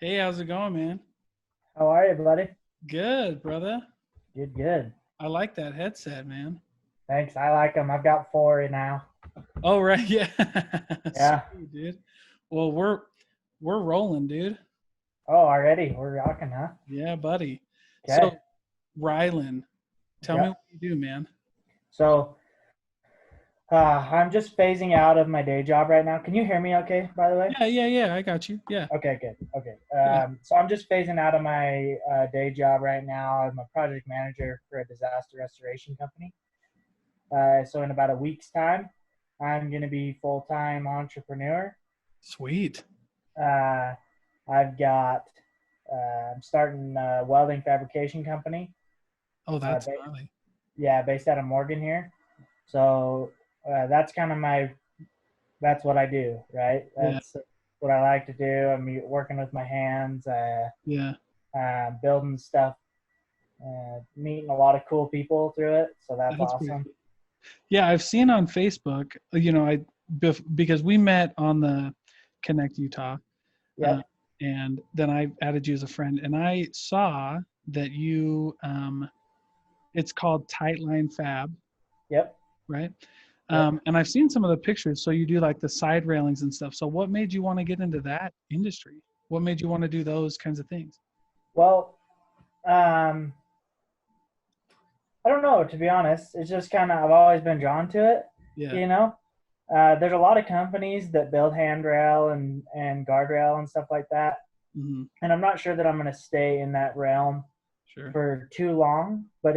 Hey, how's it going, man? How are you, buddy? Good, brother. Good, good. I like that headset, man. Thanks. I like them. I've got four now. Oh, right, yeah. Yeah. Sweet, dude. Well, we're rolling, dude. Oh, already? We're rocking, huh? Yeah, buddy. Okay. So, Rylan, tell me Yeah. what you do, man. So, I'm just phasing out of my day job right now. Can you hear me okay, by the way? Yeah. I got you. Yeah, Okay, good. Okay. yeah. So I'm just phasing out of my day job right now. I'm a project manager for a disaster restoration company. So in about a week's time, I'm going to be full-time entrepreneur. Sweet. Uh, I've got, I'm starting a welding fabrication company. Oh, Uh, that's ba- gnarly. yeah, based out of Morgan here. So that's kind of that's what I do, right? Yeah, That's what I like to do. I'm working with my hands, yeah. building stuff, meeting a lot of cool people through it. So that's That's pretty awesome. cool. Yeah, I've seen on Facebook, because we met on the Connect Utah, uh, Yep, and then I added you as a friend, and I saw that it's called Tightline Fab, yep, right? yep. And I've seen some of the pictures. So you do like the side railings and stuff. So what made you want to get into that industry? What made you want to do those kinds of things? Well, um, I don't know, to be honest. It's just kind of, I've always been drawn to it, Yeah. you know? There's a lot of companies that build handrail and guardrail and stuff like that. Hmm. And I'm not sure that I'm going to stay in that realm Sure. for too long, but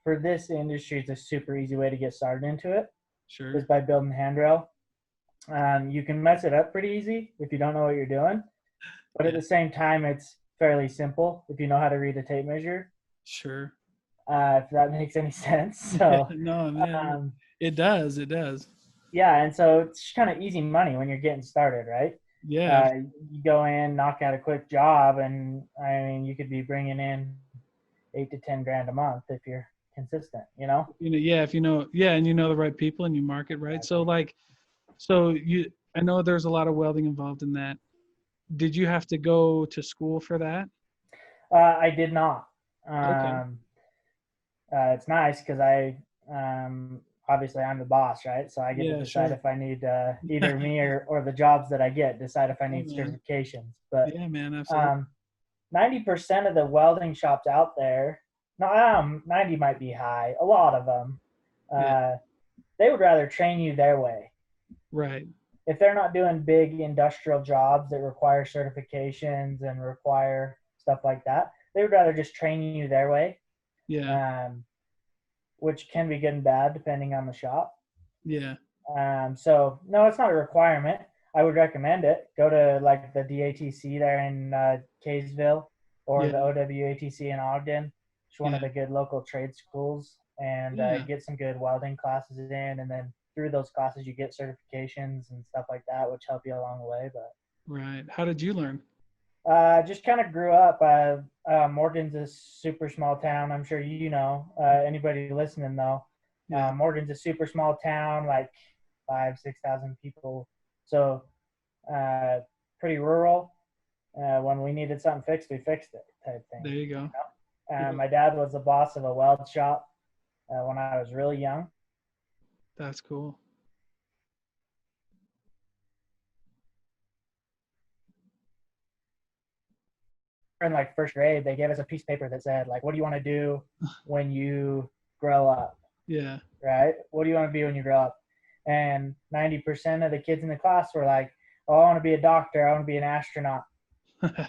for this industry, it's a super easy way to get started into it Sure. is by building handrail. You can mess it up pretty easy if you don't know what you're doing, but at Yeah. the same time, it's fairly simple if you know how to read a tape measure, Sure. if that makes any sense. Yeah. So, No, man. um, It does. It does. yeah, and so it's kind of easy money when you're getting started, right? Yeah. You go in, knock out a quick job, and I mean, you could be bringing in 8 to 10 grand a month if you're consistent, you know? Yeah. If you know, yeah, and you know the right people and you market right. So Exactly. like, I know there's a lot of welding involved in that. Did you have to go to school for that? I did not. Okay. Um, it's nice because obviously I'm the boss, right? So I get to Yeah. decide Sure. if I need either me or the jobs that I get decide if I Yeah, need man. certifications. But Yeah, man. Absolutely. um, 90% of the welding shops out there, no, 90 might be high. A lot of them, Yeah. uh, they would rather train you their way. Right. If they're not doing big industrial jobs that require certifications and require stuff like that, they would rather just train you their way, Yeah. um, which can be good and bad depending on the shop. Yeah. So no, it's not a requirement. I would recommend it. Go to like the DATC there in Kaysville or Yeah. the OWATC in Ogden. It's one of Yeah. the good local trade schools, and Yeah. get some good welding classes in, and then through those classes you get certifications and stuff like that, which help you along the way. But Right. How did you learn? just kind of grew up. Morgan's a super small town. I'm sure you know. Anybody listening though, Yeah. Morgan's a super small town, like 5,000 6,000 people. So uh, pretty rural. When we needed something fixed, we fixed it, type thing. There you go. Yeah. My dad was the boss of a weld shop when I was really young. That's cool. In like first grade, they gave us a piece of paper that said like, "What do you want to do when you grow up?" Yeah. Right? What do you want to be when you grow up? And 90% of the kids in the class were like, "Oh, I want to be a doctor. I want to be an astronaut. I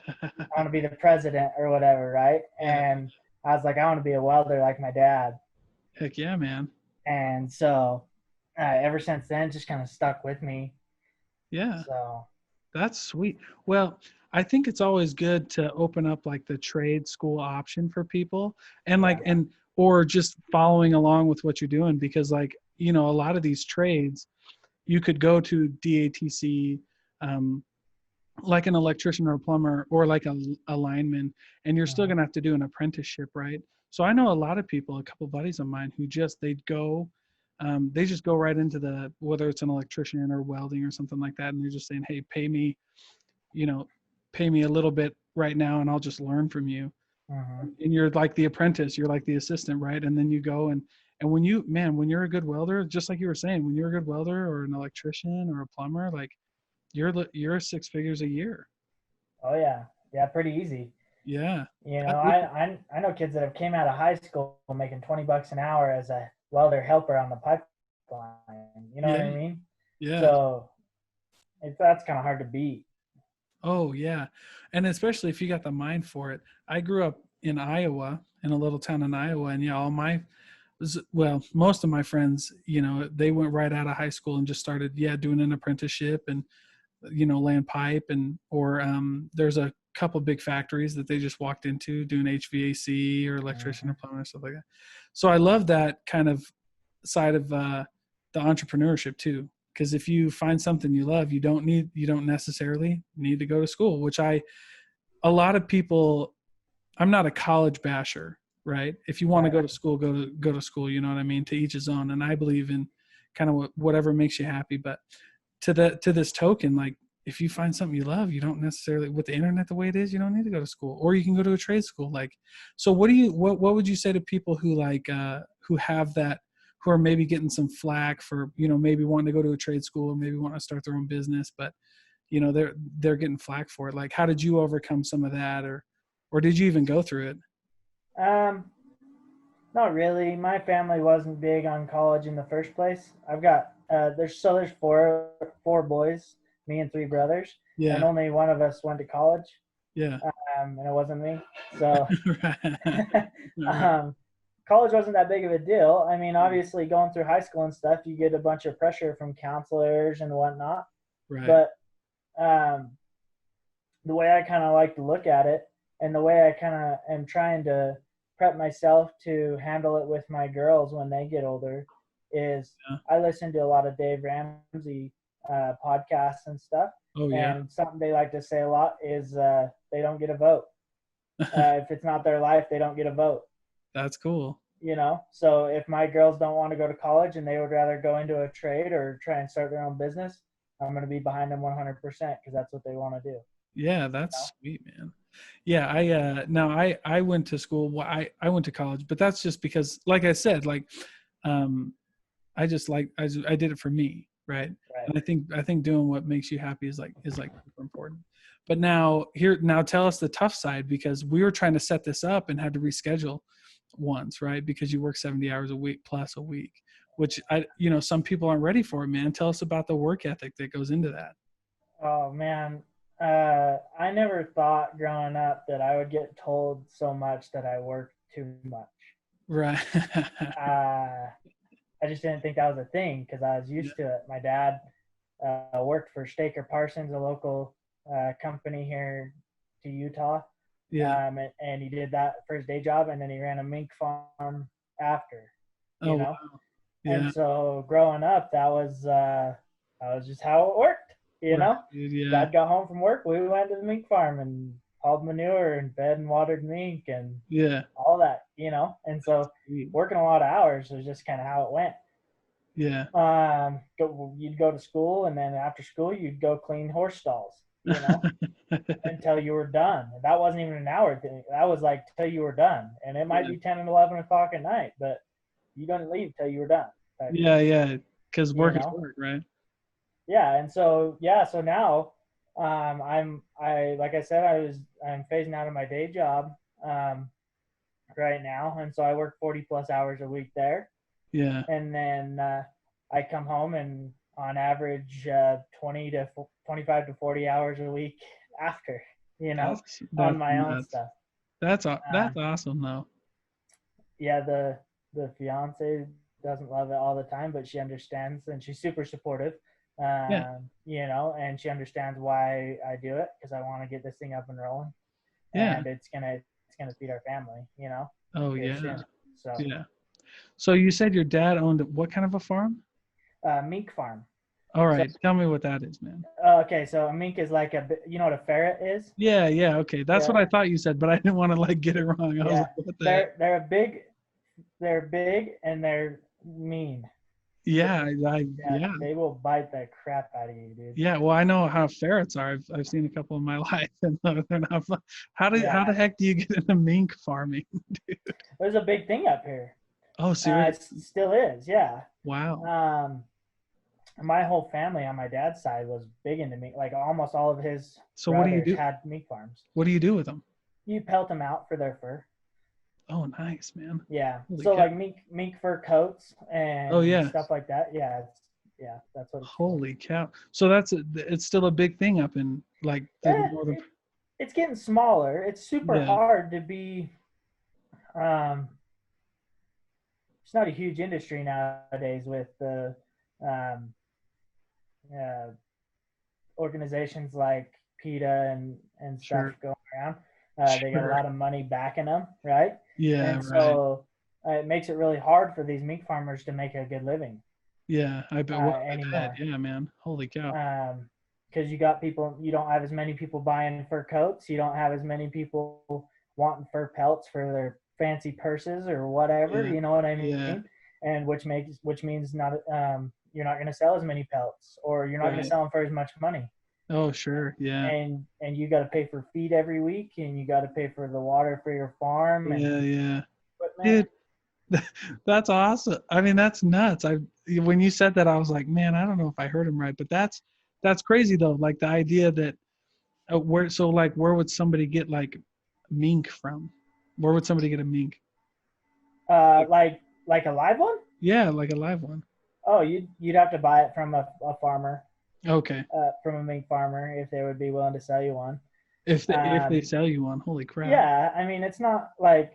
want to be the president or whatever." Right? Yeah. And I was like, "I want to be a welder like my dad." Heck yeah, man. And so ever since then, just kind of stuck with me. Yeah. So That's sweet. Well, I think it's always good to open up like the trade school option for people and yeah, or just following along with what you're doing because a lot of these trades you could go to DATC, um, like an electrician or a plumber or like a lineman, and you're still uh, going to have to do an apprenticeship, right? So I know a lot of people, a couple buddies of mine who they just go right into whether it's an electrician or welding or something like that, and they're just saying, hey, pay me, you know pay me a little bit right now and I'll just learn from you. Mhm. And you're like the apprentice, you're like the assistant, right? And then you go and when you, man, when you're a good welder, just like you were saying, when you're a good welder or an electrician or a plumber, like you're six figures a year. Oh yeah, yeah, pretty easy. Yeah. You I know, look, I know kids that have came out of high school making $20 an hour as a welder helper on the pipeline. You know what yeah. I mean? Yeah. So that's kind of hard to beat. Oh yeah. And especially if you got the mind for it. I grew up in Iowa, in a little town in Iowa, and yeah, all my well, most of my friends, you know, they went right out of high school and just started, yeah, doing an apprenticeship and, you know, laying pipe and, or there's a couple big factories that they just walked into doing HVAC or electrician or Mhm. plumber, stuff like that. So I love that kind of side of the entrepreneurship too. Because if you find something you love, you don't necessarily need to go to school, which a lot of people, I'm not a college basher, right? If you want to Right. go to school, go to school. You know what I mean? To each his own. And I believe in kind of whatever makes you happy. But to this token, like if you find something you love, you don't necessarily, with the internet the way it is, you don't need to go to school, or you can go to a trade school. Like, so what would you say to people who like who have that, who are maybe getting some flack for, you know, maybe wanting to go to a trade school or maybe want to start their own business, but you know they're getting flack for it. Like, how did you overcome some of that, or did you even go through it? Um, Not really. My family wasn't big on college in the first place. I've got there's four boys, me and three brothers, and Yeah. only one of us went to college, Yeah. and it wasn't me. So Right. Right. um, college wasn't that big of a deal. I mean, obviously, going through high school and stuff, you get a bunch of pressure from counselors and whatnot. Right. But um, the way I kind of like to look at it, and the way I kind of am trying to prep myself to handle it with my girls when they get older, is Yeah. I listen to a lot of Dave Ramsey podcasts and stuff. Oh yeah. And something they like to say a lot is they don't get a vote. If it's not their life, they don't get a vote. That's cool. You know, so if my girls don't want to go to college and they would rather go into a trade or try and start their own business, I'm going to be behind them 100% because that's what they want to do. Yeah, You know? that's sweet, man. Yeah, now I went to school. Well, I went to college, but that's just because, like I said, like um, I just like I did it for me, right? Right. And I think doing what makes you happy is like super important. But now tell us the tough side, because we were trying to set this up and had to reschedule once, right? Because you work 70 hours a week plus a week, which you know, some people aren't ready for it, man. Tell us about the work ethic that goes into that. Oh man, I never thought growing up that I would get told so much that I worked too much. Right. I just didn't think that was a thing because I was Yeah. used to it. My dad worked for Staker Parsons, a local company here to Utah, Yeah. and he did that for his day job, and then he ran a mink farm after, Oh you know. wow. And Yeah. so growing up, that was just how it worked, you Right, know. dude. Yeah. Dad got home from work, we went to the mink farm and hauled manure and fed and watered mink and Yeah. all that, you know. And so Sweet. working a lot of hours was just kind of how it went. Yeah. You'd go to school, and then after school, you'd go clean horse stalls, you know, until you were done. That wasn't even an hour thing. That was like till you were done, and it might Yeah. be 10 and 11 o'clock at night, but you don't leave till you were done, type Yeah. thing, Yeah. Because you work is know. work, right? Yeah, and so yeah, so now I like I said, I'm phasing out of my day job um, right now, and so I work 40 plus hours a week there, Yeah. and then I come home and on average 20 to 25 to 40 hours a week after, you know, on That's my own nuts. stuff. That's awesome though. Yeah, the fiance doesn't love it all the time, but she understands and she's super supportive. Yeah. You know, and she understands why I do it because I want to get this thing up and rolling, Yeah. and it's gonna feed our family, you know, Oh here yeah. soon. So, Yeah. So you said your dad owned what kind of a farm? mink farm. All So, right. Tell me what that is, man. okay, so a mink is like you know what a ferret is? Yeah. Yeah. Okay. That's what Yeah, I thought you said, but I didn't want to like get it wrong. I was yeah. like, what the heck? They're big and they're mean. Yeah, Yeah. they will bite the crap out of you, dude. Yeah, well, I know how ferrets are. I've seen a couple in my life, and they're not fun. How Yeah, the heck do you get into mink farming? there's a big thing up here. Oh, serious? It still is, yeah. Wow. Um, my whole family on my dad's side was big into mink. Like almost all of his So what do you brothers do? had mink farms. What do you do with them? You pelt them out for their fur. Oh, nice, man. Yeah. Holy So cow. like mink fur coats Oh and yeah. stuff like that. Yeah, yeah, that's what it's for. Holy cow. So it's still a big thing up in like the Yeah, northern. it's getting smaller. It's super Yeah, hard to be. Um, it's not a huge industry nowadays with the um, uh, organizations like PETA and stuff sure. going around. They got a Sure. lot of money backing them, right? Yeah, And right. so it makes it really hard for these mink farmers to make a good living Yeah, I bet. Well, I bet. anymore. Yeah, man. Holy cow. Because you got people, you don't have as many people buying fur coats, you don't have as many people wanting fur pelts for their fancy purses or whatever. Yeah. You know what I Yeah. mean? And which means not you're not going to sell as many pelts, or you're not going to Right. sell them for as much money. Oh, sure. Yeah. And you got to pay for feed every week, and you got to pay for the water for your farm and Yeah, yeah. equipment. Dude, that's awesome. I mean, that's nuts. When you said that, I was like, man, I don't know if I heard him right, but that's crazy though. Like the idea that where would somebody get like mink from? Where would somebody get a mink? Like, Like a live one? yeah, like a live one. Oh, you'd have to buy it from a farmer, Okay. from a mink farmer, if they would be willing to sell you one. If they Um, sell you one, holy crap. yeah, I mean, it's not like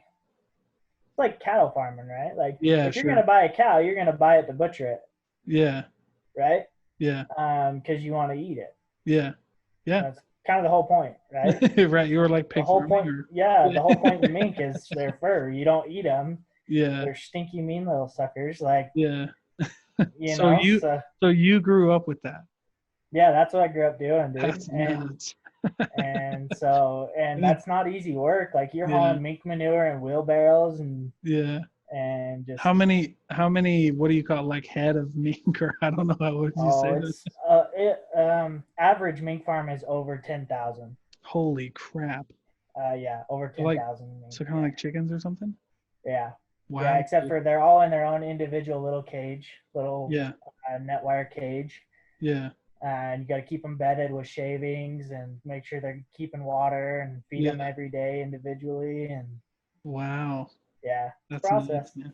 it's like cattle farming, right? Like Yeah, if you're sure. gonna buy a cow, you're gonna buy it to butcher it, Yeah. right? Yeah. Because you want to eat it. Yeah. Yeah. That's kind of the whole point, right? Right. You were like The pig whole farming point, or yeah, yeah. the whole point of mink is their fur. You don't eat them. Yeah. They're stinky, mean little suckers. Like Yeah. you So know, you so so you grew up with that. yeah, that's what I grew up doing, dude. That's nuts. And that's not easy work. Like you're Yeah. hauling mink manure and wheelbarrows Yeah. and just How many what do you call it, like head of mink or I don't know how would you oh, say that? it's average mink farm is over 10,000. Holy crap. Yeah, over So like 10,000 mink. so kind of like chickens or something? Yeah, yeah. Wow. Except for they're all in their own individual little cage, little Yeah. net wire cage. Yeah. And you got to keep them bedded with shavings and make sure they're keeping water and feed them Yeah. every day individually. And Wow. yeah, it's a That's nuts, process. man.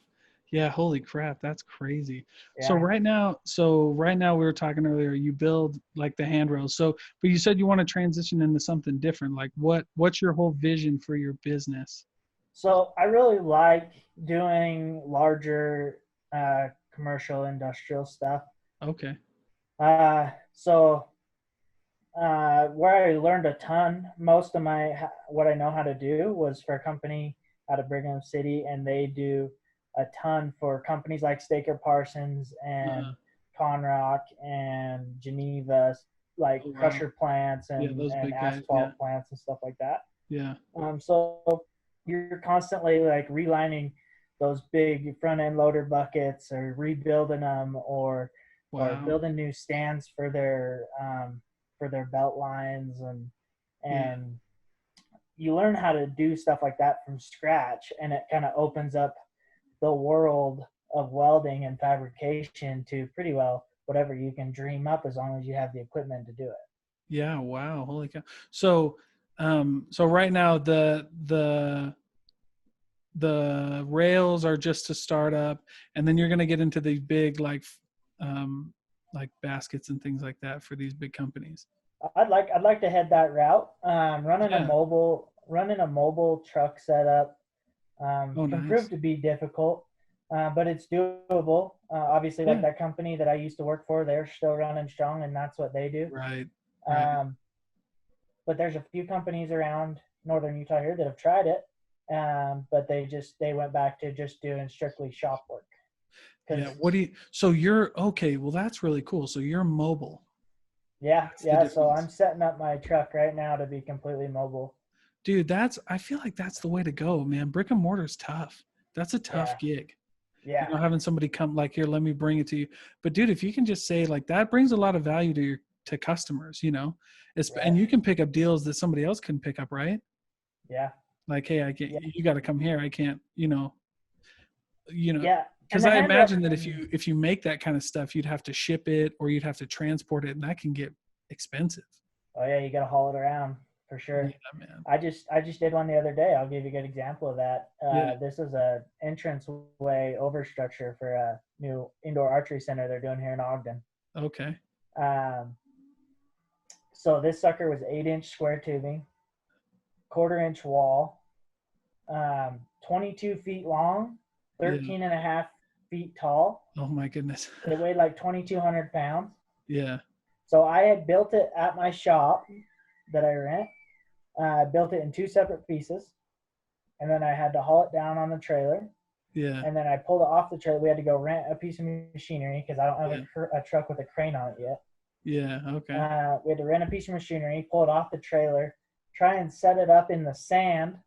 Yeah, holy crap, that's crazy. So Yeah. right now we were talking earlier, you build like the handrails. So but you said you want to transition into something different. Like what's your whole vision for your business? So I really like doing larger commercial industrial stuff. Okay. So where I learned a ton, most of what I know how to do was for a company out of Brigham City, and they do a ton for companies like Staker Parsons and Uh, Conrock and Geneva, like oh wow. crusher plants Yeah, and, those and big guys. Yeah. asphalt plants and stuff like that. Yeah. So you're constantly like relining those big front end loader buckets or rebuilding them or Wow. building new stands for their belt lines Yeah. and you learn how to do stuff like that from scratch, and it kind of opens up the world of welding and fabrication to pretty well whatever you can dream up as long as you have the equipment to do it. Yeah, wow. Holy cow. So right now the rails are just to start up, and then you're going to get into the big like baskets and things like that for these big companies. I'd like to head that route. Yeah. Running a mobile truck setup Oh, can nice. prove to be difficult, but it's doable. Obviously, like Yeah. that company that I used to work for, they're still running strong, and that's what they do. Right. Right. Um, but there's a few companies around northern Utah here that have tried it, but they went back to just doing strictly shop work. Yeah. Because So you're okay. Well, that's really cool. So you're mobile. yeah, That's the yeah. So difference. I'm setting up my truck right now to be completely mobile. Dude, I feel like that's the way to go, man. Brick and mortar's tough. That's a tough Yeah, gig. Yeah. having somebody come like, here, let me bring it to you. But dude, if you can just say like that brings a lot of value to customers, Right. and you can pick up deals that somebody else couldn't pick up, right? Yeah. Like, hey, Yeah. you got to come here. I can't, Yeah. And because the I hand imagine that rubbing, if you make that kind of stuff, you'd have to ship it or you'd have to transport it, and that can get expensive. oh yeah, you got to haul it around for Yeah, sure. man. I just did one the other day. I'll give you a good example of that. Yeah. This is a entrance way overstructure for a new indoor archery center they're doing here in Ogden. Okay. Um, so this sucker was 8-inch square tubing, quarter-inch wall, 22 feet long, Yeah. 13 and a half feet tall. Oh my goodness. It weighed like 2,200 pounds. Yeah. So I had built it at my shop that I rent. I built it in 2 separate pieces, and then I had to haul it down on the trailer. Yeah. And then I pulled it off the trailer. We had to go rent a piece of machinery because I don't have a truck with a crane on it yet. Yeah. Okay. We had to rent a piece of machinery, pull it off the trailer, try and set it up in the sand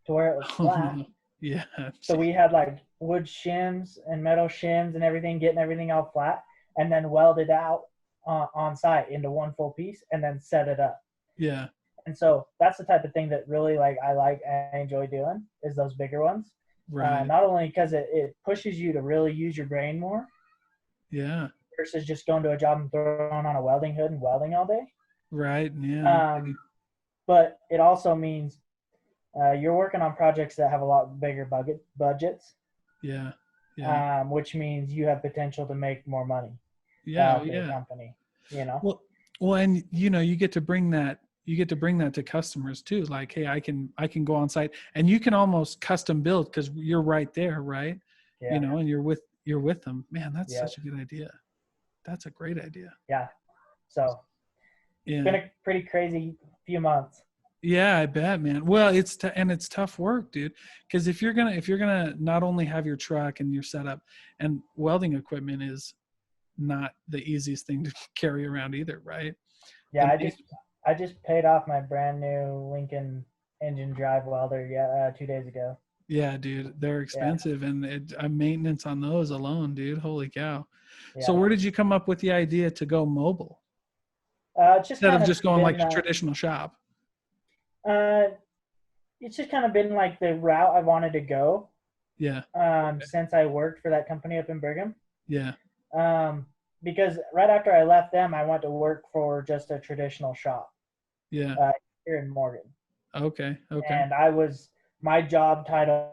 to where it was flat. No. Yeah. So we had like wood shims and metal shims and everything, getting everything all flat, and then weld it out on site into one full piece, and then set it up. Yeah. And so that's the type of thing that really I enjoy doing is those bigger ones. Right. Not only because it pushes you to really use your brain more Yeah. versus just going to a job and throwing on a welding hood and welding all day. Right. Yeah. But it also means you're working on projects that have a lot bigger budgets. Yeah. Yeah. Which means you have potential to make more money. Yeah. For the company. Well, and you get to bring that to customers too. Like, hey, I can go on site, and you can almost custom build because you're right there, right? Yeah. And you're with them. Man, that's such a good idea. That's a great idea. Yeah. So it's been a pretty crazy few months. Yeah, I bet, man. Well, it's tough work, dude. Because if you're gonna not only have your truck and your setup, and welding equipment is not the easiest thing to carry around either, right? Yeah, I just paid off my brand new Lincoln engine drive welder 2 days ago. Yeah, dude, they're expensive, and maintenance on those alone, dude. Holy cow! Yeah. So where did you come up with the idea to go mobile instead of just going like a traditional shop? It's just kind of been like the route I wanted to go. Yeah. Since I worked for that company up in Brigham. Yeah. Because right after I left them, I went to work for just a traditional shop. Yeah. Here in Morgan. Okay. And my job title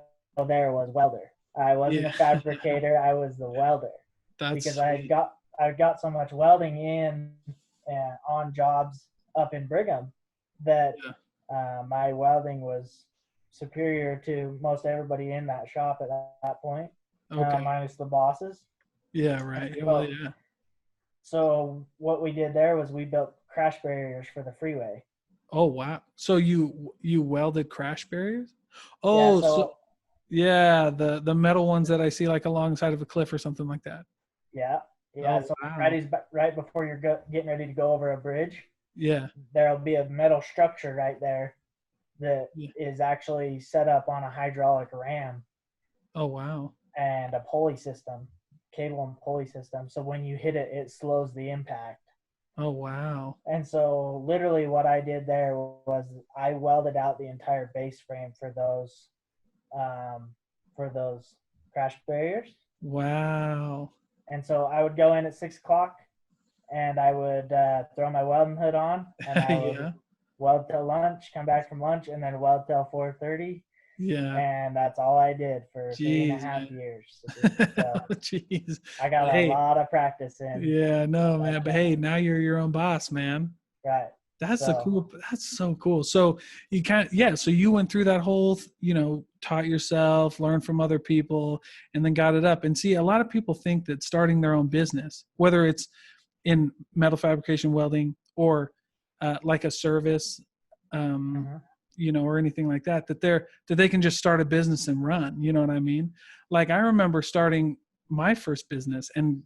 there was welder. I wasn't a fabricator. I was the welder. Because I got so much welding in on jobs up in Brigham that my welding was superior to most everybody in that shop at that point. Okay. Minus the bosses. Yeah, right. Well, yeah. So what we did there was we built crash barriers for the freeway. Oh, wow. So you welded crash barriers? Oh, yeah, the metal ones that I see like alongside of a cliff or something like that. Yeah. Yeah. Oh, so wow. Right before you're getting ready to go over a bridge. Yeah. There'll be a metal structure right there that is actually set up on a hydraulic ram. Oh, wow. And a pulley system, cable and pulley system. So when you hit it, it slows the impact. Oh, wow. And so literally what I did there was I welded out the entire base frame for those crash barriers. Wow. And so I would go in at 6:00 and I would throw my welding hood on and I would weld till lunch, come back from lunch, and then weld till 4:30. Yeah. And that's all I did for 3.5 years. So jeez. I got a lot of practice in. Yeah, no, man. But hey, now you're your own boss, man. Right. That's so cool. So you so you went through that whole, taught yourself, learned from other people, and then got it up. And see, a lot of people think that starting their own business, whether it's in metal fabrication, welding, or like a service, or anything like that, that they can just start a business and run. You know what I mean? Like I remember starting my first business, and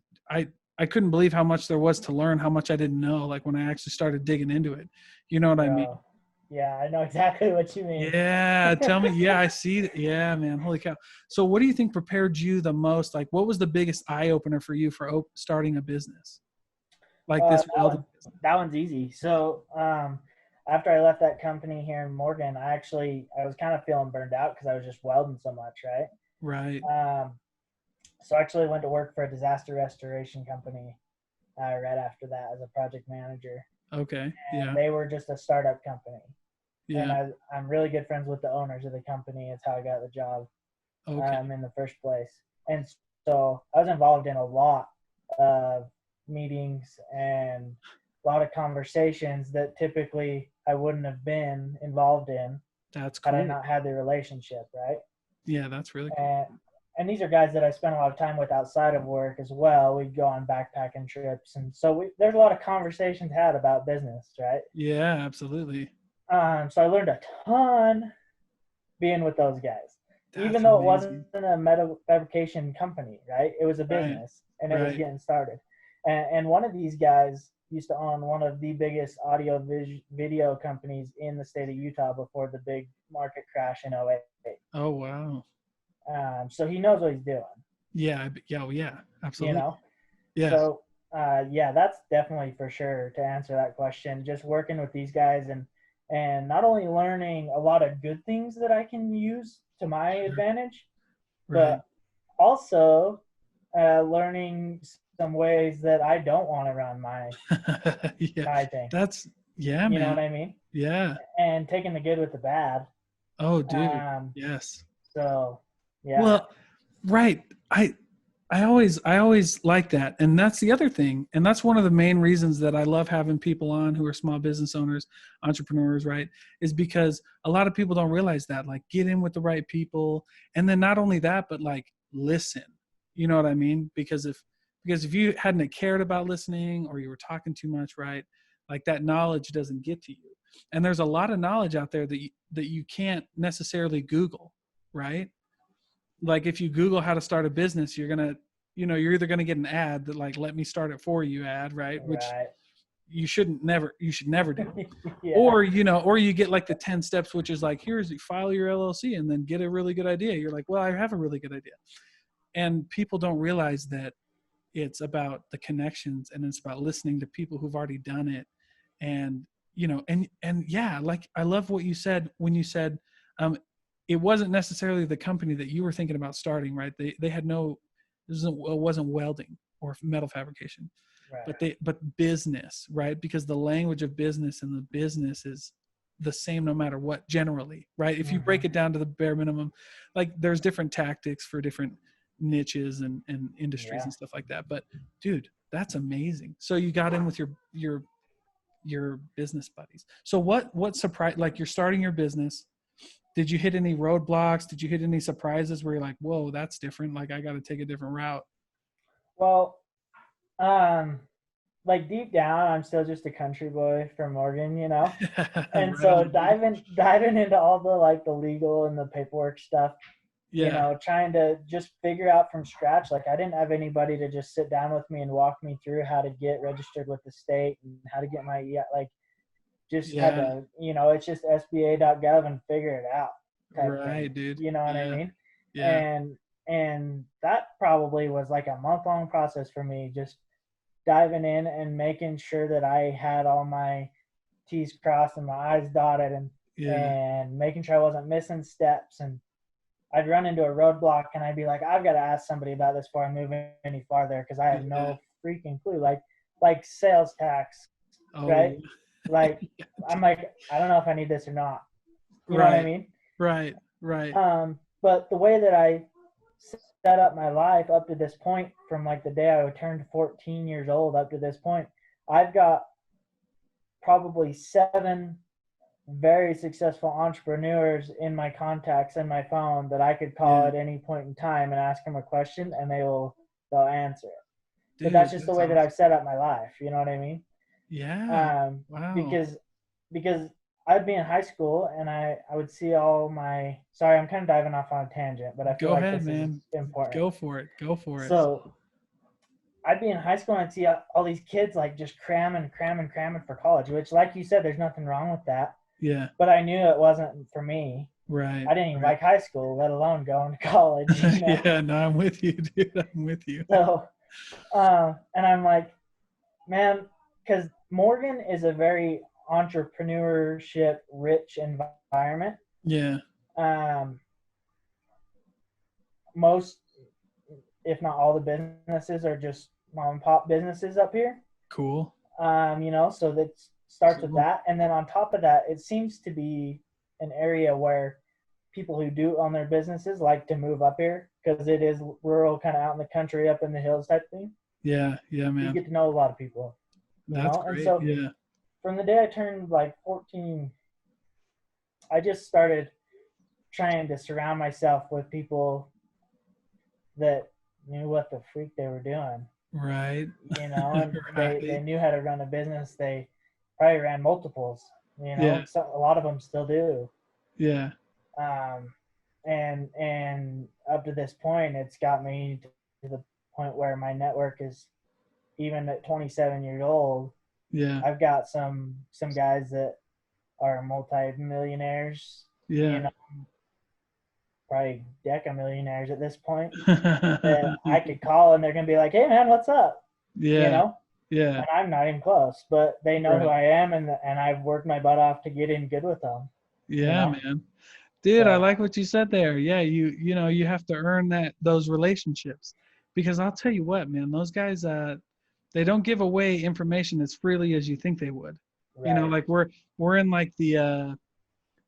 I couldn't believe how much there was to learn, how much I didn't know, like when I actually started digging into it. You know what I mean? Yeah, I know exactly what you mean. Yeah, tell me. Yeah, I see that. Yeah, man. Holy cow. So what do you think prepared you the most? Like, what was the biggest eye opener for you for starting a business like this That welding one, business? that one's easy. So, after I left that company here in Morgan, I was kind of feeling burned out because I was just welding so much, right? Right. Um, so I actually went to work for a disaster restoration company right after that as a project manager, Okay. and Yeah. they were just a startup company. And Yeah. I'm really good friends with the owners of the company. It's how I got the job Okay. in the first place. And so I was involved in a lot of meetings and a lot of conversations that typically I wouldn't have been involved in That's had I cool. not had the relationship, right? Yeah, that's really cool. And these are guys that I spent a lot of time with outside of work as well. We'd go on backpacking trips, and so there's a lot of conversations had about business, right? Yeah, absolutely. So I learned a ton being with those guys, even That's though it wasn't amazing. a metal fabrication company, right? It was a Right. business and it was Right. getting started. And one of these guys used to own one of the biggest audio video companies in the state of Utah before the big market crash in '08. Oh, wow. So he knows what he's doing, Yeah. Yeah. Oh, yeah. you Absolutely. know? Yes. So, yeah, that's definitely for sure to answer that question. Just working with these guys and not only learning a lot of good things that I can use to my Sure. advantage, Right. but also learning some ways that I don't want to run Yeah. my thing. That's, yeah, You know man. what I mean? Yeah. And taking the good with the bad. Oh, dude. Um, Yes. so yeah, Well, right. I always like that. And that's the other thing. And that's one of the main reasons that I love having people on who are small business owners, entrepreneurs, right? Is because a lot of people don't realize that. Like, get in with the right people. And then not only that, but like, listen. You know what I mean? Because if you hadn't cared about listening, or you were talking too much, right? Like, that knowledge doesn't get to you. And there's a lot of knowledge out there that you can't necessarily Google, right? Like, if you Google how to start a business, you're either gonna get an ad that, like, let me start it for you ad, right? Which right. you should never do. Yeah, Or you get like the 10 steps, which is like, here's, you file your LLC and then get a really good idea. You're like, well, I have a really good idea. And people don't realize that it's about the connections, and it's about listening to people who've already done it. And and yeah, like, I love what you said when you said, um it wasn't necessarily the company that you were thinking about starting, right? They had no, it wasn't welding or metal fabrication, right. but business, right? Because the language of business and the business is the same no matter what, generally, right? If you Mm-hmm. break it down to the bare minimum, like, there's different tactics for different niches and industries Yeah. and stuff like that. But dude, that's amazing. So you got in with your business buddies. So what surprise, like, you're starting your business, did you hit any roadblocks? Did you hit any surprises where you're like, whoa, that's different, like, I got to take a different route? Well, um, like deep down, I'm still just a country boy from Morgan, you know. And Right so on, dude. diving into all the like the legal and the paperwork stuff, Yeah. trying to just figure out from scratch. Like I didn't have anybody to just sit down with me and walk me through how to get registered with the state and how to get my like just had Yeah. to, it's just SBA.gov and figure it out type Right, thing. dude. You know what I Yeah. mean? Yeah. And that probably was like a month-long process for me, just diving in and making sure that I had all my T's crossed and my I's dotted Yeah. and making sure I wasn't missing steps. And I'd run into a roadblock and I'd be like, I've got to ask somebody about this before I move any farther because I have Yeah. no freaking clue. Like sales tax, Oh, right? yeah. Like Yeah. I'm like, I don't know if I need this or not. You know what I Right. mean? Right. Right. But the way that I set up my life up to this point, from like the day I turned 14 years old up to this point, I've got probably 7 very successful entrepreneurs in my contacts in my phone that I could call Yeah. at any point in time and ask them a question and they'll answer it. But that's Dude, just the that's way that awesome. I've set up my life. You know what I mean? Yeah. Um, Wow. because I'd be in high school and I would see all my, sorry, I'm kind of diving off on a tangent, but I feel Go like ahead, this is man. important. Go for it. Go for it. So I'd be in high school and I'd see all these kids like just cramming for college, which, like you said, there's nothing wrong with that. Yeah. but I knew it wasn't for me. Right. I didn't even Right. like high school, let alone going to college, you know? Yeah. No, I'm with you, dude. I'm with you. So, and I'm like, man, because Morgan is a very entrepreneurship rich environment. Yeah. Um, most, if not all, the businesses are just mom and pop businesses up here. Cool. You know, so that starts with Cool. that, and then on top of that, it seems to be an area where people who do own their businesses like to move up here because it is rural, kind of out in the country, up in the hills type thing. Yeah. Yeah, You man. get to know a lot of people, you That's know, and great. so Yeah. from the day I turned like 14, I just started trying to surround myself with people that knew what the freak they were doing, Right. you know, and they Right. knew how to run a business. They probably ran multiples, you know, Yeah. so a lot of them still do. Yeah. Um, and up to this point, it's got me to the point where my network is, even at 27 years old, Yeah. I've got some guys that are multi-millionaires, you Yeah. know, probably deca-millionaires at this point, that I could call and they're gonna be like, "Hey man, what's up?" You Yeah. know, Yeah. and I'm not even close, but they know who Right. I am, and I've worked my butt off to get in good with them. You Yeah, know, man. Dude, I so like what you said there. Yeah, you know, you have to earn those relationships. Because I'll tell you what, man, those guys they don't give away information as freely as you think they would. You know, right, like we're in like the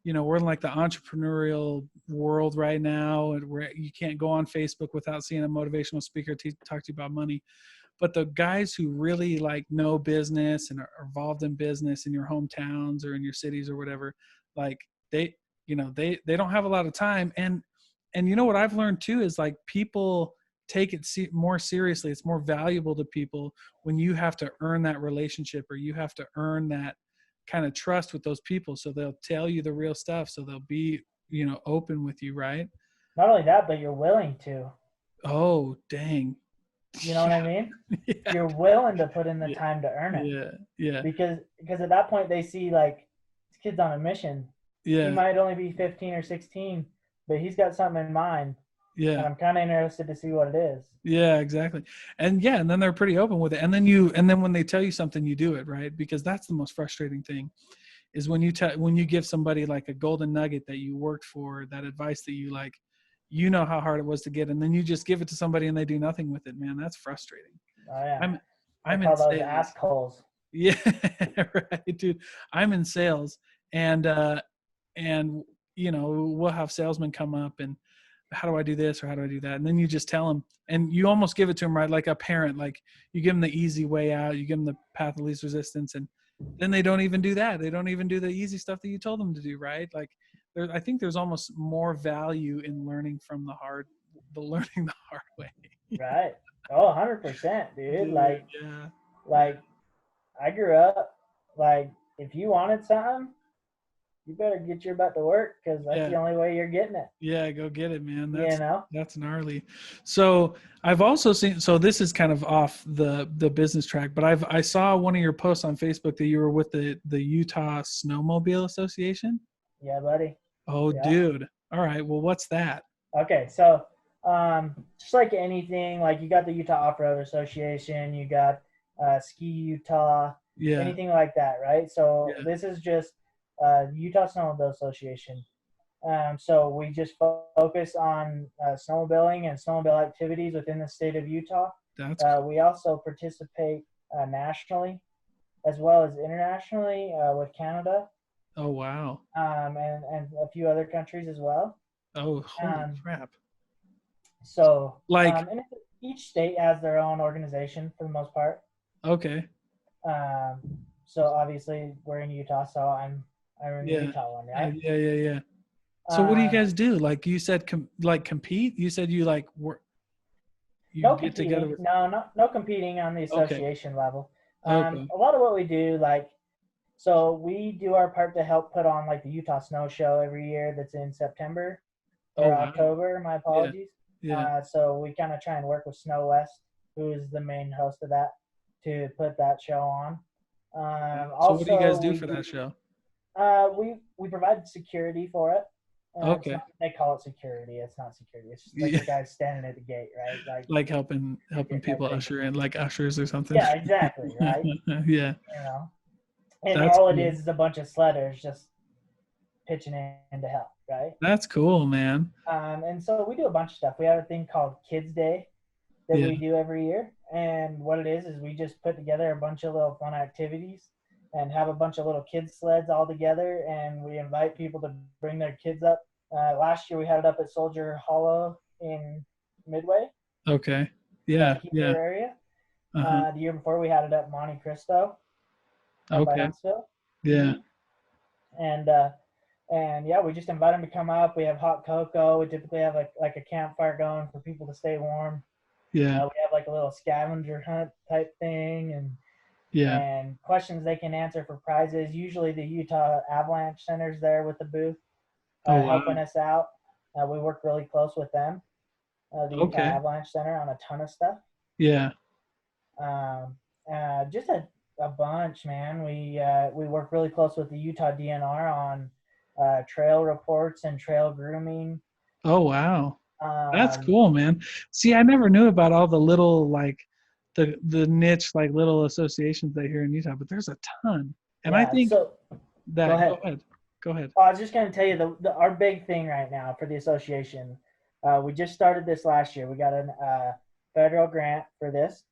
we're in like the entrepreneurial world right now, and where you can't go on Facebook without seeing a motivational speaker talk to you about money. But the guys who really like know business and are involved in business in your hometowns or in your cities or whatever, like they, they don't have a lot of time. And you know what I've learned too is like people take it more seriously. It's more valuable to people when you have to earn that relationship, or you have to earn that kind of trust with those people. So they'll tell you the real stuff. So they'll be, open with you. Right. not only that, but you're willing to. Oh, dang. You know what I mean? Yeah. You're willing to put in the Yeah. time to earn it, Yeah. Yeah. because at that point they see like this kid's on a mission. He Yeah. might only be 15 or 16, but he's got something in mind, Yeah. and I'm kind of interested to see what it is. Yeah, exactly. And then they're pretty open with it. And then when they tell you something, you do it, right? Because that's the most frustrating thing is when you give somebody like a golden nugget that you worked for, that advice that you like, how hard it was to get, and then you just give it to somebody and they do nothing with it, man. That's frustrating. Oh yeah, I'm I I'm in call those sales. assholes. Yeah, right, dude. I'm in sales, and we'll have salesmen come up and how do I do this or how do I do that, and then you just tell them, and you almost give it to them, right, like a parent. Like you give them the easy way out, you give them the path of least resistance, and then they don't even do that. They don't even do the easy stuff that you told them to do, right? Like I think there's almost more value in learning from the learning the hard way. Right. Oh, 100%, dude. Dude, yeah. Like I grew up like if you wanted something, you better get your butt to work because that's Yeah. the only way you're getting it. Yeah, go get it, man. You know. That's gnarly. So I've also seen. So this is kind of off the business track, but I saw one of your posts on Facebook that you were with the Utah Snowmobile Association. Yeah, buddy. Oh, Yeah. dude. All right. Well, what's that? Okay, so just like anything, like you got the Utah Off-Road Association, you got Ski Utah, Yeah. anything like that, right? So Yeah. this is just Utah Snowmobile Association. So we just focus on snowmobiling and snowmobile activities within the state of Utah. That's cool. We also participate nationally as well as internationally with Canada Oh, wow. and a few other countries as well. Oh, holy Um, crap. So, Like, and each state has their own organization for the most part. okay. Um, so obviously we're in Utah, so I'm in the Yeah. Utah one, right? Yeah. So what do you Um, guys do? Like you said, compete? You said you like work, you no get together competing, with, no competing on the okay. association level. Okay. A lot of what we do, like, so we do our part to help put on like the Utah Snow Show every year. That's in September Oh, or wow. October. My Yeah. apologies. Yeah. So we kind of try and work with Snow West, who is the main host of that, to put that show on. So what do you Also, guys do for that show? We provide security for it. Okay. They call it security. It's not security. It's just like Yeah. the guy standing at the gate, right? Like Like helping type people thing. usher in, like ushers or something. Yeah, exactly, right? Yeah. You know, and That's all it cool. is a bunch of sledders just pitching in to help, right? That's cool, man. And so we do a bunch of stuff. We have a thing called Kids Day that Yeah. we do every year. And what it is we just put together a bunch of little fun activities and have a bunch of little kids sleds all together. And we invite people to bring their kids up. Last year we had it up at Soldier Hollow in Midway, Okay. Yeah. Hebrew Yeah. area. Uh-huh. The year before we had it up Monte Cristo up by Okay. Huntsville. Yeah. And and yeah, we just invite them to come up. We have hot cocoa. We typically have like a campfire going for people to stay warm. Yeah. We have like a little scavenger hunt type thing, Yeah. and questions they can answer for prizes. Usually the Utah Avalanche Center's there with the booth, Oh, wow. helping us out. We work really close with them, the Utah Okay. Avalanche Center, on a ton of stuff. Yeah. Just a bunch, man. We work really close with the Utah DNR on trail reports and trail grooming. Oh, wow. That's Um, cool, man. See, I never knew about all the little like the niche like little associations they here in Utah, but there's a ton. And I yeah. think So go that ahead. Go ahead. I was just going to tell you our big thing right now for the association. We just started this last year. We got a federal grant for this.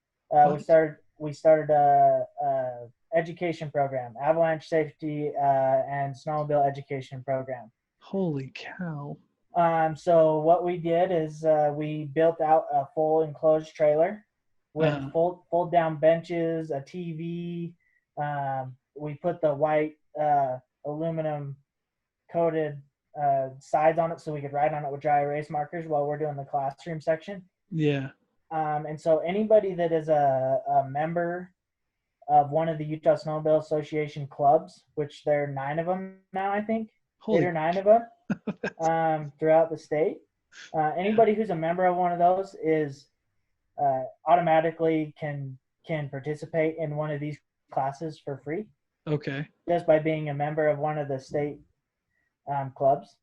We started a education program, avalanche safety and snowmobile education program. Holy cow. So what we did is we built out a full enclosed trailer with fold down benches, a TV. We put the white aluminum coated sides on it so we could write on it with dry erase markers while we're doing the classroom section. Yeah. And so anybody that is a member of one of the Utah Snowmobile Association clubs, which there are 9 of them now, I think, Holy 8 or 9 of them throughout the state. Anybody who's a member of one of those is automatically can participate in one of these classes for free. Okay. Just by being a member of one of the state clubs.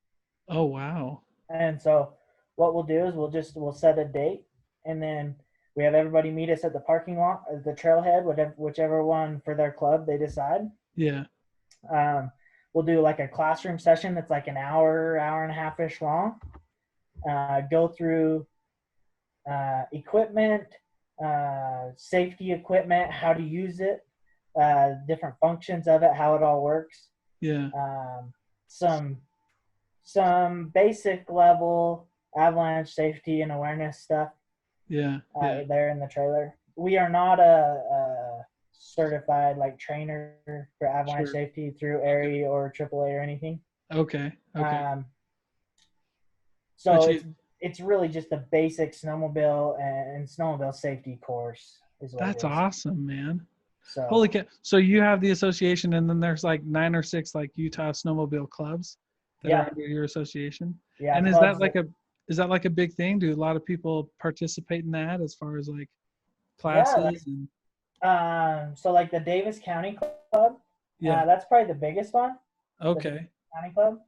Oh, wow. And so what we'll do is we'll set a date, and then we have everybody meet us at the parking lot, the trailhead, whichever one for their club they decide. Yeah. We'll do like a classroom session that's like an hour and a half-ish long. Go through equipment, safety equipment, how to use it, different functions of it, how it all works. Yeah. Some basic level avalanche safety and awareness stuff. Yeah. There in the trailer. We are not a certified like trainer for avalanche safety through ARI or AAA or anything. Okay. So it's really just a basic snowmobile and snowmobile safety course. That's awesome, man. So holy cow! So you have the association, and then there's like 9 or 6 like Utah snowmobile clubs that are under your association. Yeah. And is that like a big thing? Do a lot of people participate in that as far as like classes? So like the Davis County Club, that's probably the biggest one. Okay. County Club.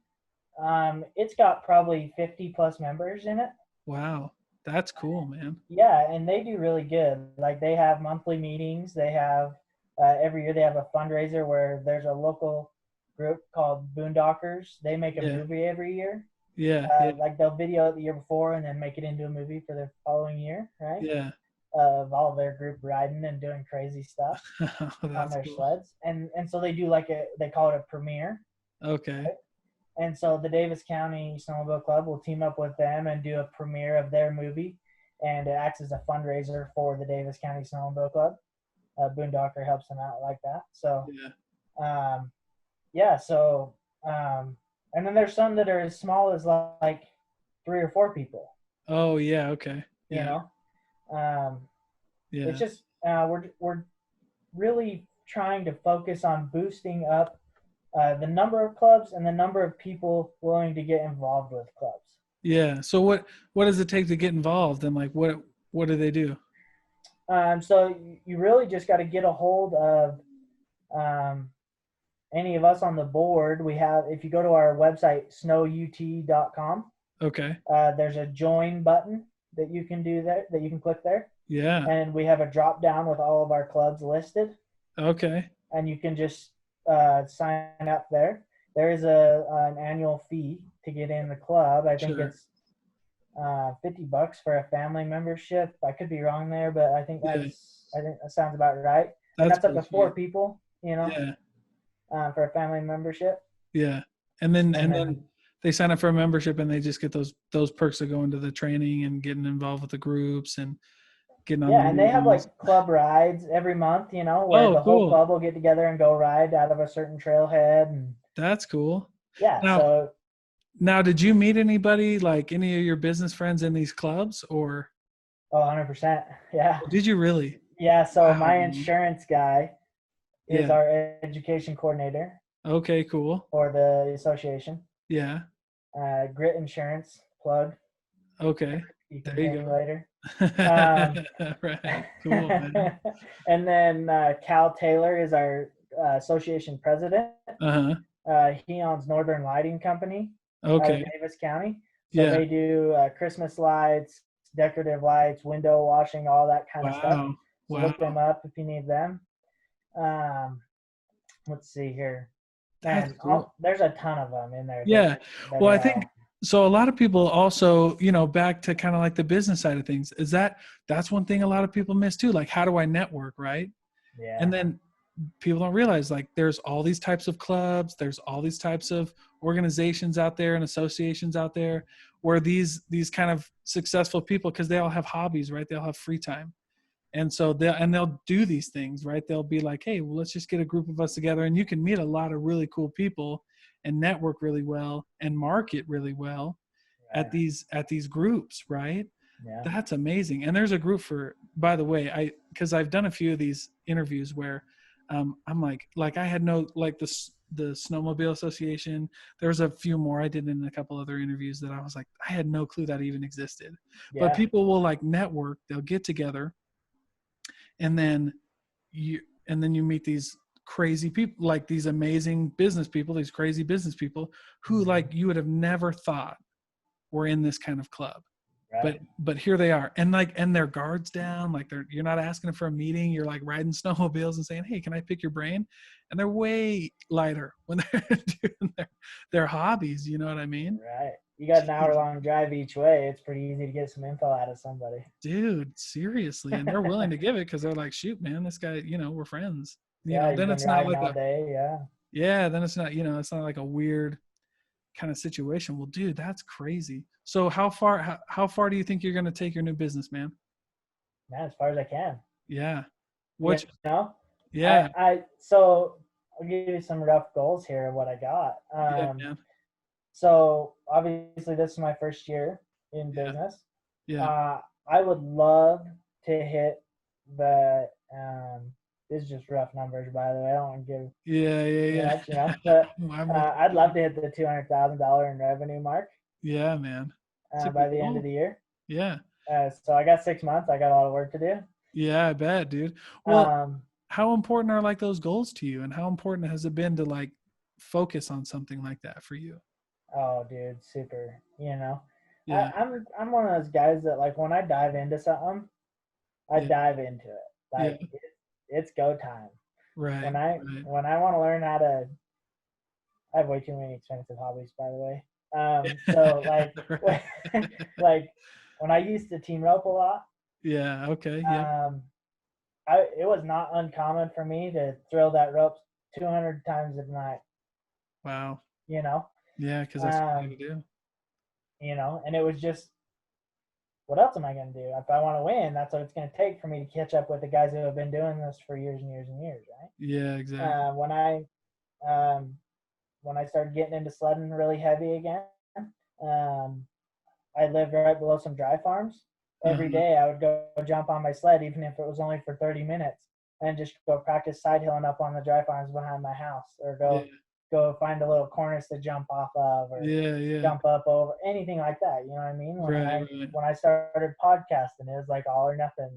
It's got probably 50 plus members in it. Wow. That's cool, man. Yeah, and they do really good. Like they have monthly meetings. They have every year they have a fundraiser where there's a local group called Boondockers. They make a movie every year. Yeah, Like they'll video it the year before and then make it into a movie for the following year, right? Yeah. Of all of their group riding and doing crazy stuff on their sleds. And so they do they call it a premiere. Okay. Right? And so the Davis County Snowmobile Club will team up with them and do a premiere of their movie, and it acts as a fundraiser for the Davis County Snowmobile Club. Boondocker helps them out like that. So, and then there's some that are as small as like 3 or 4 people. Oh yeah, okay. You know, it's just we're really trying to focus on boosting up the number of clubs and the number of people willing to get involved with clubs. Yeah. So what does it take to get involved, and like what do they do? So you really just got to get a hold of any of us on the board, we have, if you go to our website, snowut.com, Okay. there's a join button that you can do there, that you can click there. Yeah. And we have a drop down with all of our clubs listed. Okay. And you can just sign up there. There is an annual fee to get in the club. I think Sure. it's $50 for a family membership. I could be wrong there, but I think Yeah. that sounds about right. And That's that's up to pretty 4 sweet. people, Yeah. for a family membership. Yeah. And then And then they sign up for a membership and they just get those perks of going to the training and getting involved with the groups and getting on the yeah, and they have movies. like club rides every month, where Oh, the whole cool. club will get together and go ride out of a certain trailhead. And That's cool. yeah, Now, so now, did you meet anybody, like any of your business friends in these clubs, or 100%. Yeah. did you really? Yeah, so Wow, my man. insurance guy is Yeah. our education coordinator Okay, cool. for the association. Yeah. Grit Insurance plug. Okay. You can There you pay me go. later. Um, Right. Cool, man. and then Cal Taylor is our association president. Uh-huh. He owns Northern Lighting Company out of Okay. Davis County. So Yeah. they do Christmas lights, decorative lights, window washing, all that kind of stuff. Wow. So Wow. look them up if you need them. Um, let's see here. That's Man, cool. there's a ton of them in there. Yeah. That Well, I are think all, so. A lot of people also, back to kind of like the business side of things, that's one thing a lot of people miss too. Like, how do I network, right? yeah, And then people don't realize, like, there's all these types of clubs, there's all these types of organizations out there and associations out there where these kind of successful people, because they all have hobbies, right? They all have free time. And so they'll do these things, right? They'll be like, hey, well, let's just get a group of us together, and you can meet a lot of really cool people and network really well and market really well at right. these groups, right? Yeah, That's amazing. And there's a group for, by the way, because I've done a few of these interviews where I'm like I had no, like the Snowmobile Association. There's a few more I did in a couple other interviews that I was like, I had no clue that even existed. But yeah, people will like network, they'll get together, and then you meet these crazy people, like these amazing business people, these crazy business people who like you would have never thought were in this kind of club, right. but here they are, and their guards down, like you're not asking them for a meeting, you're like riding snowmobiles and saying, hey, can I pick your brain? And they're way lighter when they're doing their hobbies, you know what I mean? Right. You got an hour-long drive each way. It's pretty easy to get some info out of somebody. Dude, seriously. And they're willing to give it because they're like, shoot, man, this guy, we're friends. Yeah, you've Then been it's not riding like all day. Yeah. then it's not, it's not like a weird kind of situation. Well, dude, that's crazy. So how far do you think you're going to take your new business, man? Man, as far as I can. Yeah. You What? know, Yeah. so I'll give you some rough goals here of what I got. Yeah, man. So obviously this is my first year in Yeah. business. Yeah. I would love to hit the this is just rough numbers, by the way. I don't want to give Yeah. too Yeah. much, Yeah. but I'm with I'd you. love to hit the $200,000 in revenue mark Yeah, man. It's a by good the end of goal. the year. Yeah. So I got 6 months. I got a lot of work to do. Yeah, I bet, dude. Well, Um, how important are like those goals to you, and how important has it been to like focus on something like that for you? oh, dude, super. Yeah. I'm one of those guys that like when I dive into something, I Yeah. dive into it. Yeah. Like it's go time. Right. When I Right. when I want to learn how to, I have way too many expensive hobbies, by the way. So like, Right. like when I used to team rope a lot, Yeah. Okay. Yeah. um, it was not uncommon for me to throw that rope 200 times a night. Wow. You know, Yeah, because that's what you um, gotta do. and it was just, what else am I going to do? If I want to win, that's what it's going to take for me to catch up with the guys who have been doing this for years and years and years, right? Yeah. Exactly. Um, when I started getting into sledding really heavy again, um, I lived right below some dry farms. Every Uh-huh. day I would go jump on my sled, even if it was only for 30 minutes, and just go practice side hilling up on the dry farms behind my house, or Yeah. go find a little cornice to jump off of, or Yeah. Yeah. jump up over, anything like that. You know what I mean? Right. Right. When I started podcasting, it was like all or nothing.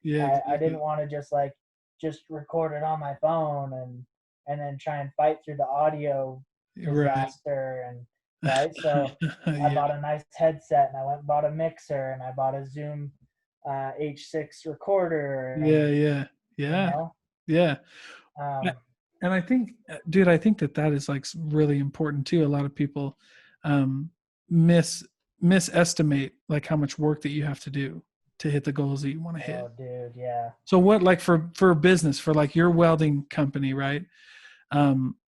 Yeah. I didn't Exactly. want to just record it on my phone and and then try and fight through the audio Right. disaster. And right. So I Yeah. bought a nice headset, and I went and bought a mixer, and I bought a Zoom H6 recorder, Yeah. and Yeah. you Yeah. know, Yeah. um, And I think, dude, I think that that is like really important too. A lot of people um, miss misestimate like how much work that you have to do to hit the goals that you want to hit. oh, dude, yeah. So what, like for business, for like your welding company, right?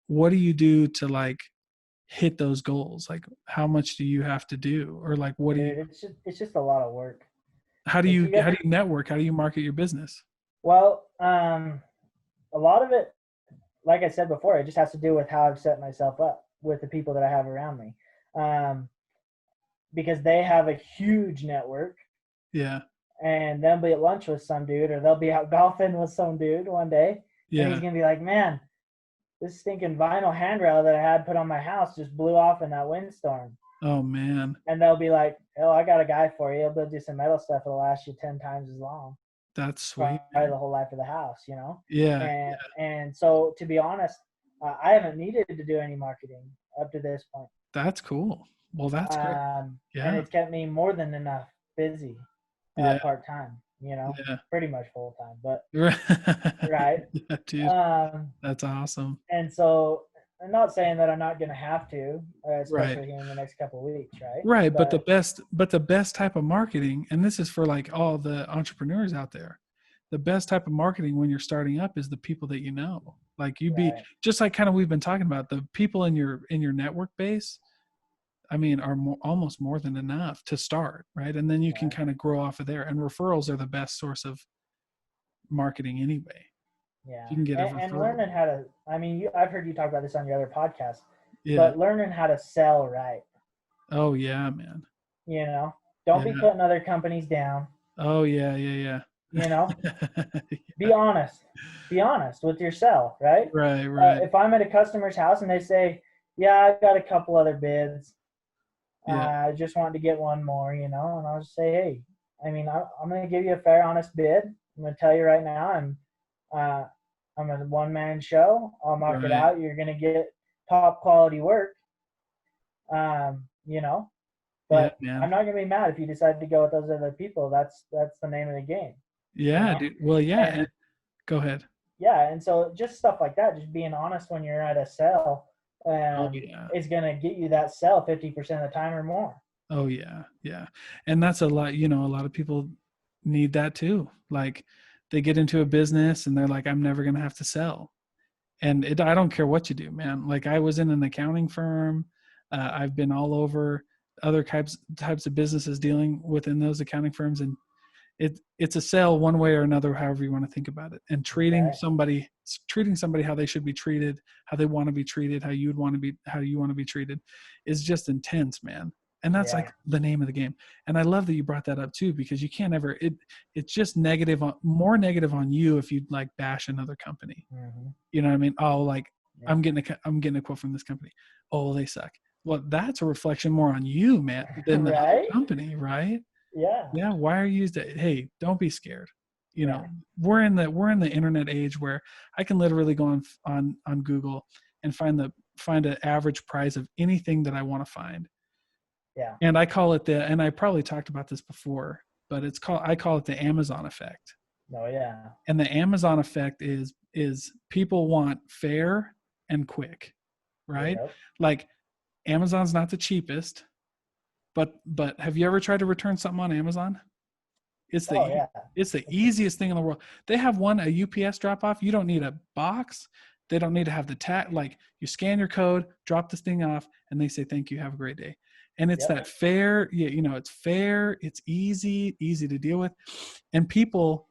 What do you do to like hit those goals? Like how much do you have to do, or like what do you? Dude, it's just a lot of work. How do Like you you got, network? How do you market your business? well, a lot of it, like I said before, it just has to do with how I've set myself up with the people that I have around me, um, because they have a huge network, Yeah. and they'll be at lunch with some dude, or they'll be out golfing with some dude one day, and he's Yeah. gonna be like, "Man, this stinking vinyl handrail that I had put on my house just blew off in that windstorm." Oh man, And they'll be like, "Oh, I got a guy for you. He'll build you some metal stuff that'll last you 10 times as long, that's sweet, probably man. the whole life of the house, you know?" Yeah. And so, to be honest, I haven't needed to do any marketing up to this point, That's cool. Well, that's great. and Yeah. it's kept me more than enough busy, Yeah. part time, Yeah. pretty much full time, but Right. right. Yeah, dude. Um, That's awesome. and so, I'm not saying that I'm not going to have to, Right. especially here in the next couple of weeks, right? Right. But But the best type of marketing, and this is for like all the entrepreneurs out there, the best type of marketing when you're starting up is the people that you know. Like you be right, just like kind of we've been talking about, the people in your network base, I mean, are almost more than enough to start, right? And then you can right. kind of grow off of there. And referrals are the best source of marketing anyway. If Yeah, you can get a and referral. learning how to. I mean, I've heard you talk about this on your other podcast, Yeah. but learning how to sell right. Oh yeah, man. You know, don't be Yeah. putting other companies down. Oh yeah, yeah, You know, yeah. be honest. Be honest with yourself, right? Right, right. If I'm at a customer's house and they say, "Yeah, I got a couple other bids. Yeah, I just wanted to get one more," and I'll just say, "Hey, I mean, I'm going to give you a fair, honest bid. I'm going to tell you right now, uh, I'm a one-man show. I'll knock it right. out. You're going to get top quality work, um, you know, Yeah, but I'm man. not going to be mad if you decide to go with those other people. That's the name of the game, you Yeah, know." dude. Well, yeah. And Go ahead. yeah, and so just stuff like that, just being honest when you're at a sell, Oh yeah. is going to get you that sell 50% of the time or more. Oh yeah. Yeah. And that's a lot, a lot of people need that too. Like they get into a business and they're like, I'm never going to have to sell. And I don't care what you do, man. Like I was in an accounting firm. I've been all over other types of businesses dealing within those accounting firms, and it's a sale one way or another, however you want to think about it. And Right. treating somebody how they should be treated, how they want to be treated, how you want to be treated, is just intense, man. And that's Yeah. like the name of the game. And I love that you brought that up too, because you can't ever it's just more negative on you if you like bash another company. Hmm. You know what I mean? Oh, like Yeah. I'm getting a quote from this company. Oh, they suck. Well, that's a reflection more on you, man, than the other Right. company, right? Yeah. Yeah. Why are you used to? Hey, don't be scared. Yeah. We're in the internet age where I can literally go on Google and find an average price of anything that I want to find. Yeah. And and I probably talked about this before, but I call it the Amazon effect. Oh yeah. And the Amazon effect is people want fair and quick, right? Yep. Like Amazon's not the cheapest, but have you ever tried to return something on Amazon? It's Oh the yeah. it's the It's easiest thing in the world. They have a UPS drop off. You don't need a box. They don't need to have the tag. Like you scan your code, drop this thing off, and they say thank you, have a great day. And it's Yep. that fair. Yeah, it's fair. It's easy to deal with, and people.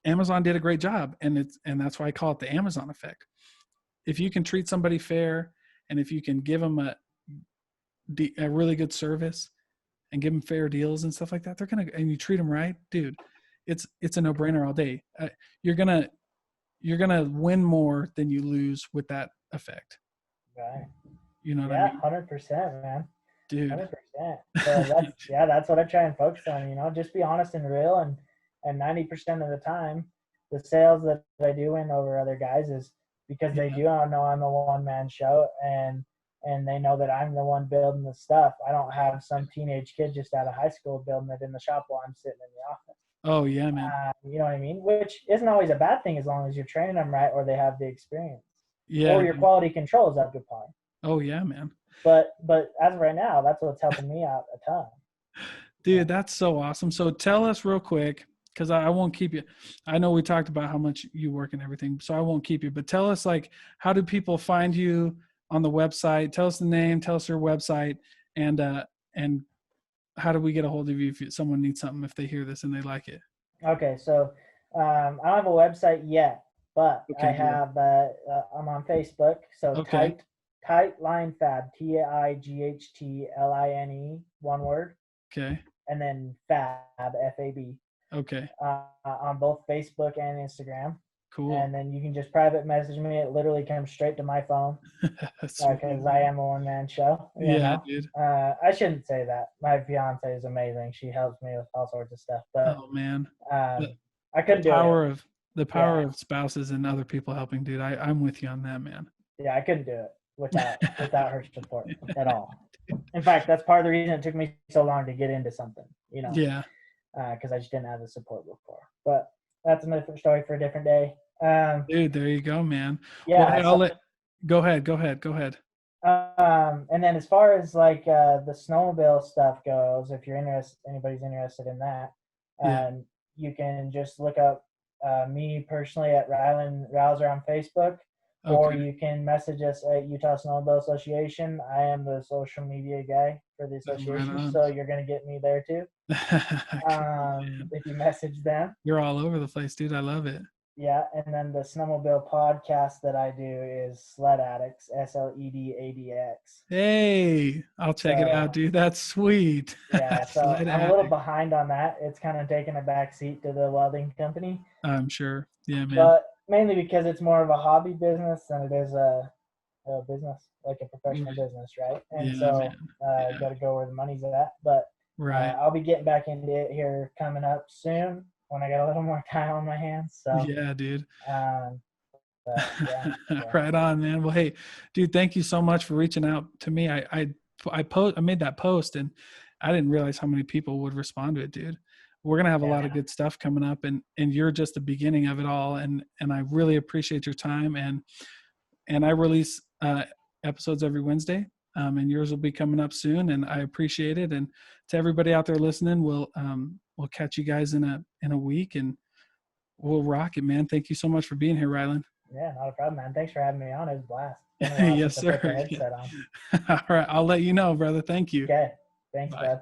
Amazon did a great job, and that's why I call it the Amazon effect. If you can treat somebody fair, and if you can give them a really good service and give them fair deals and stuff like that, and you treat them right, dude. It's a no brainer all day. You're gonna win more than you lose with that effect. Right. You know what I Yeah. mean, 100%, man. dude? 100%. So that's what I try and focus on. Just be honest and real, and 90% of the time, the sales that I do win over other guys is because they Yeah. do know I'm a one-man show, and they know that I'm the one building the stuff. I don't have some teenage kid just out of high school building it in the shop while I'm sitting in the office. Oh yeah, man. You know what I mean? Which isn't always a bad thing as long as you're training them right or they have the experience. Or Yeah. your quality control is up to par. Oh yeah, man. But as of right now, that's what's helping me out a ton. Dude, that's so awesome. So tell us real quick, because I won't keep you. I know we talked about how much you work and everything, so I won't keep you. But tell us, like, how do people find you on the website? Tell us the name. Tell us your website, and how do we get a hold of you if someone needs something, if they hear this and they like it? Okay, so I don't have a website yet, but Okay, I good. have. I'm on Facebook, so Okay. Tight Line Fab, TIGHTLINE, one word, Okay. and then Fab, FAB, Okay. on both Facebook and Instagram. Cool. And then you can just private message me. It literally comes straight to my phone Sweet, because I am a one-man show. You yeah, know? dude. I shouldn't say that. My fiance is amazing. She helps me with all sorts of stuff, but Oh man. The, I the couldn't do it. power of the power Yeah. of spouses and other people helping, dude. I'm with you on that, man. Yeah, I couldn't do it without her support at all. In fact, that's part of the reason it took me so long to get into something, you know, Yeah. because I just didn't have the support before. But that's another story for a different day. Dude, there you go, man. Yeah. Well, hey, go ahead. And then as far as like the snowmobile stuff goes, if you're interested, anybody's interested in that, Yeah. you can just look up me personally at Rylan Rouser on Facebook, or Okay. you can message us at Utah Snowmobile Association. I am the social media guy for the association, Right on. so you're gonna get me there too. Cool, If you message them. you're all over the place, dude. I love it. Yeah, and then the snowmobile podcast that I do is Sled Addicts, SLEDADX. Hey, I'll check it out, dude. That's sweet. Yeah, so Sled I'm a little addict. behind on that. It's kind of taken a back seat to the welding company, I'm sure. Yeah, man. but mainly because it's more of a hobby business than it is a business, like a professional business, right? And Yeah, so man. you got to go where the money's at. But Right. I'll be getting back into it here coming up soon when I got a little more time on my hands. So Yeah, dude. um, but yeah. Right on, man. Well, hey, dude, thank you so much for reaching out to me. I made that post and I didn't realize how many people would respond to it, dude. We're gonna have a lot of good stuff coming up, and you're just the beginning of it all. And I really appreciate your time. And I release episodes every Wednesday, and yours will be coming up soon. And I appreciate it. And to everybody out there listening, we'll catch you guys in a week, and we'll rock it, man. Thank you so much for being here, Rylan. Yeah, not a problem, man. Thanks for having me on. It was a blast. Yes, sir. Put the headset on. All right. I'll let you know, brother. Thank you. Okay. Thanks, Bye. bud.